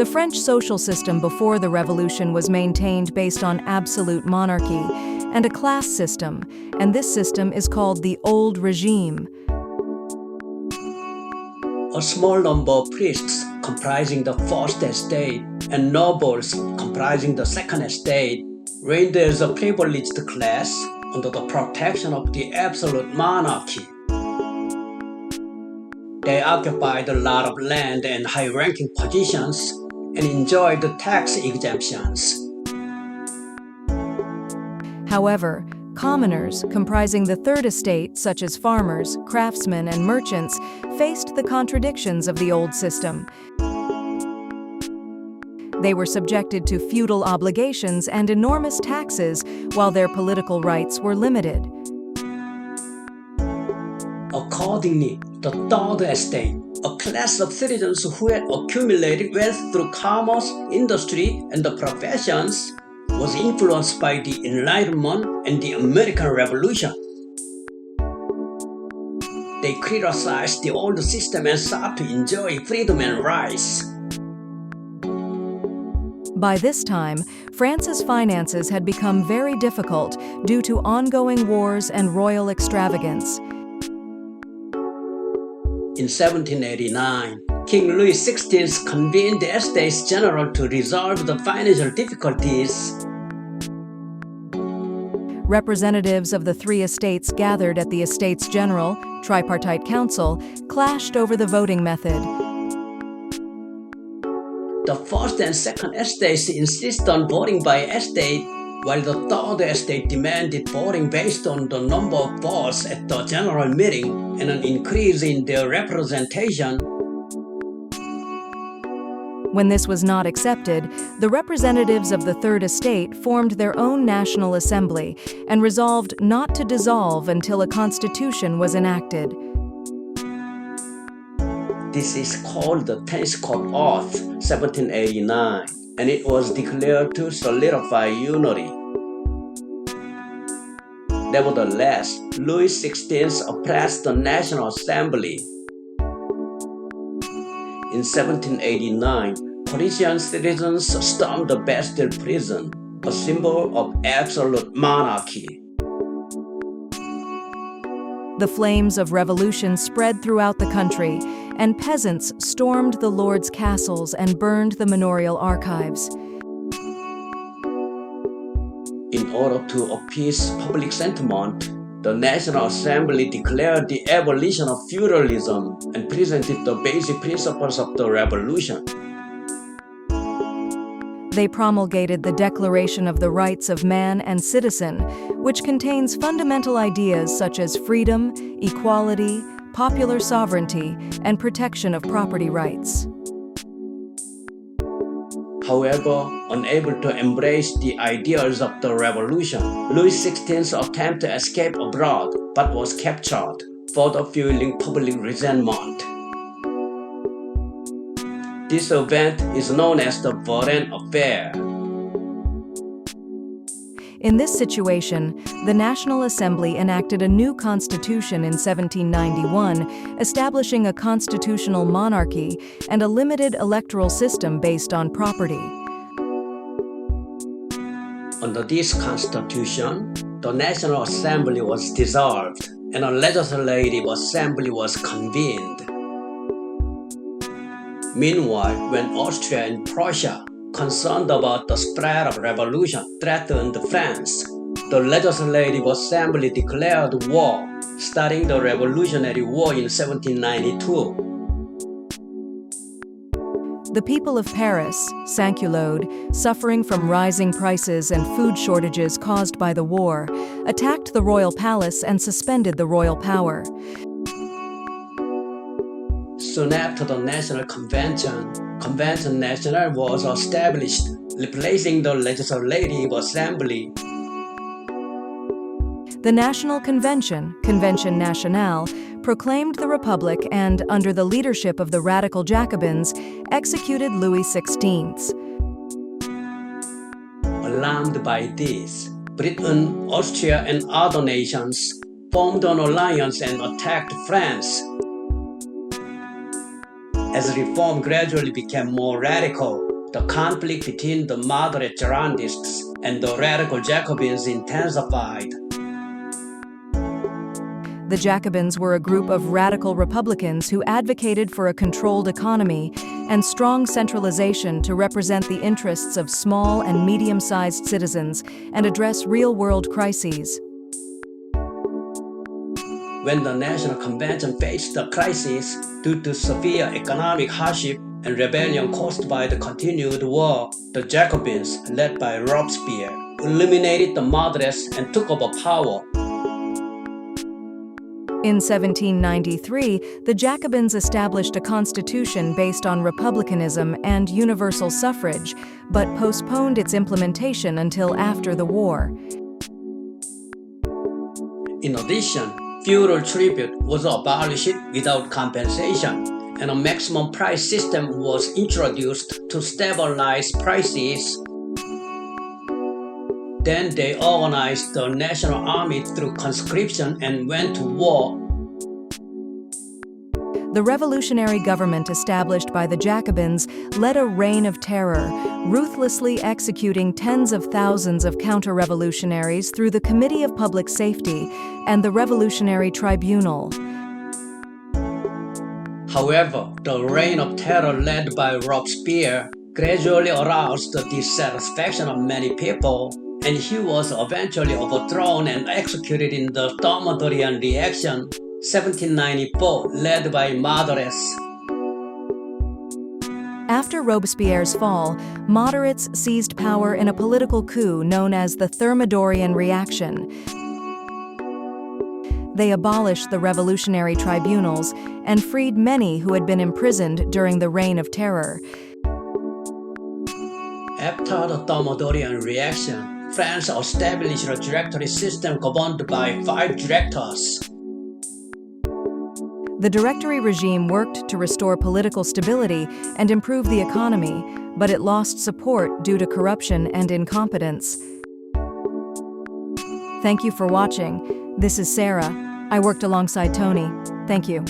The French social system before the revolution was maintained based on absolute monarchy and a class system, and this system is called the Old Regime. A small number of priests comprising the first estate and nobles comprising the second estate reigned as a privileged class under the protection of the absolute monarchy. They occupied a lot of land and high-ranking positions and enjoyed tax exemptions. However, commoners comprising the third estate, such as farmers, craftsmen, and merchants, faced the contradictions of the old system. They were subjected to feudal obligations and enormous taxes, while their political rights were limited. Accordingly, the third estate, a class of citizens who had accumulated wealth through commerce, industry, and the professions, was influenced by the Enlightenment and the American Revolution. They criticized the old system and sought to enjoy freedom and rights. By this time, France's finances had become very difficult due to ongoing wars and royal extravagance. In 1789, King Louis XVI convened the Estates General to resolve the financial difficulties. Representatives of the three estates gathered at the Estates General, Tripartite Council, clashed over the voting method. The first and second estates insist on voting by estate, while the third estate demanded voting based on the number of votes at the general meeting and an increase in their representation. When this was not accepted, the representatives of the Third Estate formed their own National Assembly and resolved not to dissolve until a constitution was enacted. This is called the Tenth Court Oath, 1789, and it was declared to solidify unity. Nevertheless, Louis XVI oppressed the National Assembly. In 1789, Parisian citizens stormed the Bastille prison, a symbol of absolute monarchy. The flames of revolution spread throughout the country, and peasants stormed the lords' castles and burned the manorial archives. In order to appease public sentiment, the National Assembly declared the abolition of feudalism and presented the basic principles of the revolution. They promulgated the Declaration of the Rights of Man and Citizen, which contains fundamental ideas such as freedom, equality, popular sovereignty, and protection of property rights. However, unable to embrace the ideals of the revolution, Louis XVI attempted to escape abroad but was captured, further fueling public resentment. This event is known as the Varenne Affair. In this situation, the National Assembly enacted a new constitution in 1791, establishing a constitutional monarchy and a limited electoral system based on property. Under this constitution, the National Assembly was dissolved and a legislative assembly was convened. Meanwhile, when Austria and Prussia, concerned about the spread of revolution, threatened France, the Legislative Assembly declared war, starting the Revolutionary War in 1792. The people of Paris, sans-culottes, suffering from rising prices and food shortages caused by the war, attacked the royal palace and suspended the royal power. Soon after the National Convention, Convention Nationale was established, replacing the Legislative Assembly. The National Convention, Convention Nationale, proclaimed the Republic and, under the leadership of the radical Jacobins, executed Louis XVI. Alarmed by this, Britain, Austria, and other nations formed an alliance and attacked France. As reform gradually became more radical, the conflict between the moderate Girondists and the radical Jacobins intensified. The Jacobins were a group of radical Republicans who advocated for a controlled economy and strong centralization to represent the interests of small and medium-sized citizens and address real-world crises. When the National Convention faced a crisis due to severe economic hardship and rebellion caused by the continued war, the Jacobins, led by Robespierre, eliminated the moderates and took over power. In 1793, the Jacobins established a constitution based on republicanism and universal suffrage, but postponed its implementation until after the war. In addition, feudal tribute was abolished without compensation, and a maximum price system was introduced to stabilize prices. Then they organized the national army through conscription and went to war. The revolutionary government established by the Jacobins led a reign of terror, ruthlessly executing tens of thousands of counter-revolutionaries through the Committee of Public Safety and the Revolutionary Tribunal. However, the reign of terror led by Robespierre gradually aroused the dissatisfaction of many people, and he was eventually overthrown and executed in the Thermidorian reaction, 1794, led by moderates. After Robespierre's fall, moderates seized power in a political coup known as the Thermidorian reaction. They abolished the revolutionary tribunals and freed many who had been imprisoned during the Reign of Terror. After the Thermidorian reaction, France established a directory system governed by 5 directors. The Directory regime worked to restore political stability and improve the economy, but it lost support due to corruption and incompetence. Thank you for watching. This is Sarah. I worked alongside Tony. Thank you.